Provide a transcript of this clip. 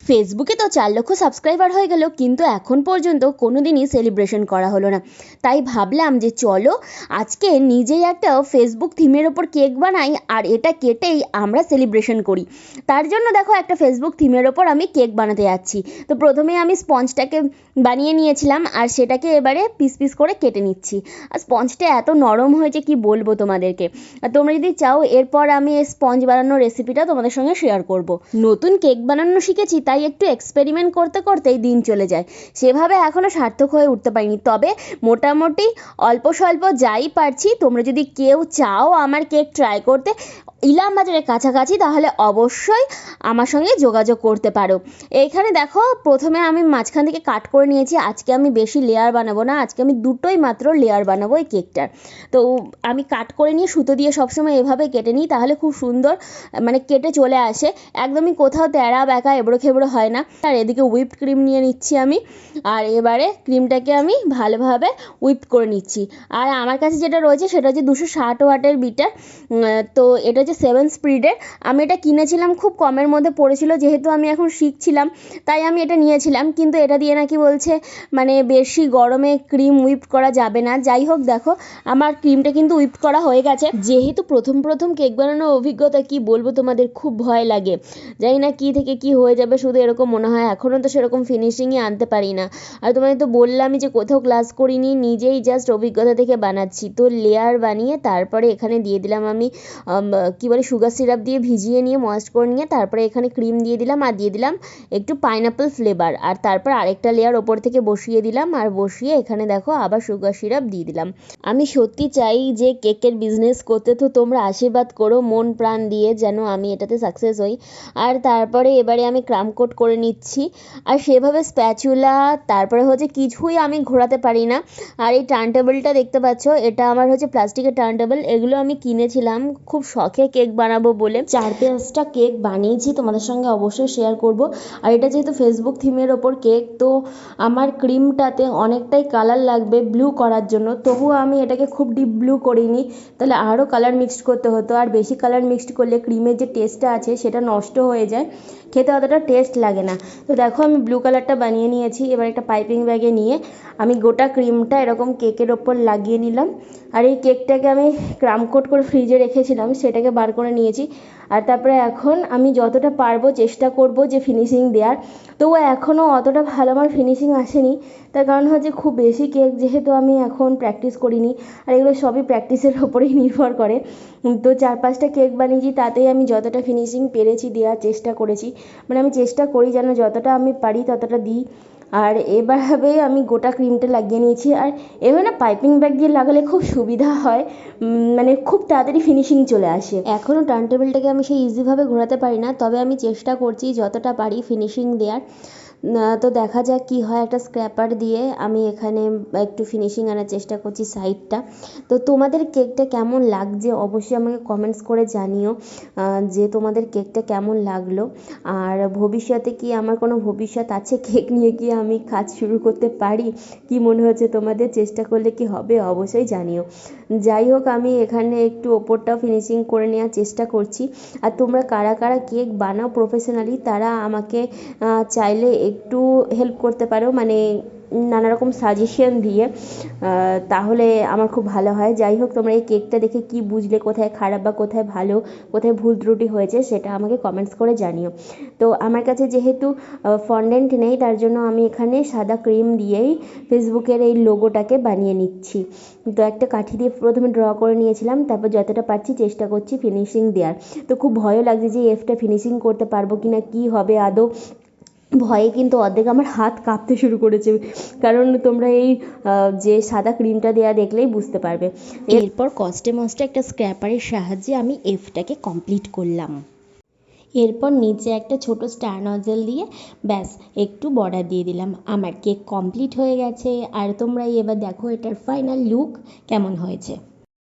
ফেসবুকে তো 4 লক্ষ সাবস্ক্রাইবার হয়ে গেল, কিন্তু এখন পর্যন্ত কোনো দিনই সেলিব্রেশন করা হলো না। তাই ভাবলাম যে চলো আজকে নিজেই একটা ফেসবুক থিমের ওপর কেক বানাই আর এটা কেটেই আমরা সেলিব্রেশন করি। তার জন্য দেখো একটা ফেসবুক থিমের ওপর আমি কেক বানাতে যাচ্ছি। তো প্রথমে আমি স্পঞ্জটাকে বানিয়ে নিয়েছিলাম আর সেটাকে এবারে পিস পিস করে কেটে নিচ্ছি। আর স্পঞ্জটা এত নরম হয়েছে কি বলবো তোমাদেরকে। আর তোমরা যদি চাও এরপর আমি এই স্পঞ্জ বানানোর রেসিপিটা তোমাদের সঙ্গে শেয়ার করব। নতুন কেক বানানো শিখেছি, তাই একটু এক্সপেরিমেন্ট করতে করতেই দিন চলে যায়। সেভাবে এখনও সার্থক হয়ে উঠতে পারিনি, তবে মোটামুটি অল্প স্বল্প যাই পারছি। তোমরা যদি কেউ চাও আমার কেক ট্রাই করতে ইলাম বাজারের কাছাকাছি, তাহলে অবশ্যই আমার সঙ্গে যোগাযোগ করতে পারো। এইখানে দেখো প্রথমে আমি মাঝখান থেকে কাট করে নিয়েছি। আজকে আমি বেশি লেয়ার বানাবো না, আজকে আমি দুটোই মাত্র লেয়ার বানাবো এই কেকটার। তো আমি কাট করে নিয়ে সুতো দিয়ে সবসময় এভাবে কেটে নিই, তাহলে খুব সুন্দর মানে কেটে চলে আসে, একদমই কোথাও তেড়া বেঁকা এবড়ো খেবড়ো হয় না। আর এদিকে হুইপড ক্রিম নিয়ে নিচ্ছি আমি, আর এবারে ক্রিমটাকে আমি ভালোভাবে হুইপ করে নিচ্ছি। আর আমার কাছে যেটা রয়েছে সেটা হচ্ছে 260 ওয়াটের বিটার। তো এটা হচ্ছে 7 স্পিডের। আমি এটা কিনেছিলাম, খুব কমের মধ্যে পড়েছিল। যেহেতু আমি এখন শিখছিলাম তাই আমি এটা নিয়েছিলাম, কিন্তু এটা দিয়ে নাকি বলছে মানে বেশি গরমে ক্রিম হুইপ করা যাবে না। যাই হোক, দেখো আমার ক্রিমটা কিন্তু হুইপ করা হয়ে গেছে। যেহেতু প্রথম কেক বানানোর অভিজ্ঞতা, কি বলবো তোমাদের, খুব ভয় লাগে। জানি না কী থেকে কী হয়ে যাবে, শুধু এরকম মনে হয়। এখনও তো সেরকম ফিনিশিংই আনতে পারি না। আর তোমাদের তো বললামই যে কোথাও ক্লাস করিনি, নিজেই জাস্ট অভিজ্ঞতা থেকে বানাচ্ছি। তো লেয়ার বানিয়ে তারপরে এখানে দিয়ে দিলাম আমি কী বলে সুগার সিরাপ দিয়ে ভিজিয়ে নিয়ে ময়েস্ট করে নিয়ে তারপরে এখানে ক্রিম দিয়ে দিলাম, আর দিয়ে দিলাম একটু পাইনাপেল ফ্লেভার। আর তারপর আরেকটা লেয়ার ওপর থেকে বসিয়ে দিলাম, আর বসিয়ে এখানে দেখো আবার সুগার সিরাপ দিয়ে দিলাম। আমি সত্যি চাই যে কেকের বিজনেস করতে, তো তোমরা আশীর্বাদ করো মন প্রাণ দিয়ে যেন আমি এটাতে সাকসেস হই। আর তারপরে এবারে আমি ক্রাম কোট করে নিচ্ছি। আর সেভাবে স্প্যাচুলা তারপরে হচ্ছে কিছুই আমি ঘোরাতে পারি না। আর এই টার্ন টেবিলটা দেখতে পাচ্ছ, এটা আমার হচ্ছে প্লাস্টিকের টার্ন টেবিল। এগুলো আমি কিনেছিলাম খুব শখে কেক বানাবো বলে। 4-5টা কেক বানিয়েছি, তোমাদের সঙ্গে অবশ্যই শেয়ার করব। আর এটা যেহেতু ফেসবুক থিমের ওপর কেক, তো আমার ক্রিমটাতে অনেকটাই কালার লাগবে ব্লু করার জন্য। তবুও আমি এটাকে খুব ডিপ ব্লু করিনি, তাহলে আরও কালার মিক্সড করতে হতো। আর বেশি কালার মিক্সড করলে ক্রিমের যে টেস্টটা আছে সেটা নষ্ট হয়ে যায়, খেতে অতটা টেস্ট লাগে না। তো দেখো আমি ব্লু কালারটা বানিয়ে নিয়েছি। এবার একটা পাইপিং ব্যাগে নিয়ে আমি গোটা ক্রিমটা এরকম কেকের ওপর লাগিয়ে নিলাম। আর এই কেকটাকে আমি ক্রাম কোট করে ফ্রিজে রেখেছিলাম, সেটাকে বার করে নিয়েছি। আর তারপরে এখন আমি যতটা পারবো চেষ্টা করব যে ফিনিশিং দেওয়ার। তবুও এখনও অতটা ভালো আমার ফিনিশিং আসেনি, তার কারণ হচ্ছে খুব বেশি কেক যেহেতু আমি এখন প্র্যাকটিস করিনি। আর এগুলো সবই প্র্যাকটিসের ওপরেই নির্ভর করে। তো 4-5টা কেক বানিয়েছি, তাতেই আমি যতটা ফিনিশিং পেরেছি দেওয়ার চেষ্টা করেছি। মানে আমি চেষ্টা করি যেন যতটা আমি পারি ততটা দিই। আর এভাবে আমি গোটা ক্রিমটা লাগিয়ে নিয়েছি। আর এভাবে না পাইপিং ব্যাগ দিয়ে লাগালে খুব সুবিধা হয়, মানে খুব তাড়াতাড়ি ফিনিশিং চলে আসে। এখনও টার্ন টেবিলটাকে আমি সেই ইজিভাবে ঘোরাতে পারি না, তবে আমি চেষ্টা করছি যতটা পারি ফিনিশিং দেওয়ার। তো দেখা যাক কী হয়। একটা স্ক্র্যাপার দিয়ে আমি এখানে একটু ফিনিশিং আনার চেষ্টা করছি সাইডটা। তো তোমাদের কেকটা কেমন লাগছে অবশ্যই আমাকে কমেন্টস করে জানিও যে তোমাদের কেকটা কেমন লাগলো। আর ভবিষ্যতে কি আমার কোনো ভবিষ্যৎ আছে কেক নিয়ে, কি আমি কাজ শুরু করতে পারি, কি মনে হচ্ছে তোমাদের, চেষ্টা করলে কি হবে অবশ্যই জানিও। যাই হোক, আমি এখানে একটু ওপরটাও ফিনিশিং করে নেওয়ার চেষ্টা করছি। আর তোমরা কারা কারা কেক বানাও প্রফেশনালি, তারা আমাকে চাইলে একটু হেল্প করতে পারো, মানে নানা রকম সাজেশন দিয়ে, তাহলে আমার খুব ভালো হয়। যাই হোক, তোমরা এই কেকটা দেখে কি বুঝলে, কোথায় খারাপ বা কোথায় ভালো, কোথায় ভুল ত্রুটি হয়েছে সেটা আমাকে কমেন্টস করে জানিও। তো আমার কাছে যেহেতু ফন্ডেন্ট নেই, তার জন্য আমি এখানে সাদা ক্রিম দিয়েই ফেসবুকের এই লোগোটাকে বানিয়ে নিচ্ছি। তো একটা কাঠি দিয়ে প্রথমে ড্র করে নিয়েছিলাম, তারপর যতটা পারছি চেষ্টা করছি ফিনিশিং দেওয়ার। তো খুব ভয়ও লাগছে যে এফটা ফিনিশিং করতে পারবো কি না, কী হবে আদৌ। ভয়ে কিন্তু অর্ধেক আমার হাত কাঁপতে শুরু করেছে, কারণ তোমরা এই যে সাদা ক্রিমটা দেওয়া দেখলেই বুঝতে পারবে। এরপর কষ্টে মষ্টে একটা স্ক্র্যাপারের সাহায্যে আমি এফটাকে কমপ্লিট করলাম। এরপর নিচে একটা ছোট স্টার নজল দিয়ে ব্যাস একটু বর্ডার দিয়ে দিলাম। আমার কেক কমপ্লিট হয়ে গেছে। আর তোমরাই এবার দেখো এটার ফাইনাল লুক কেমন হয়েছে।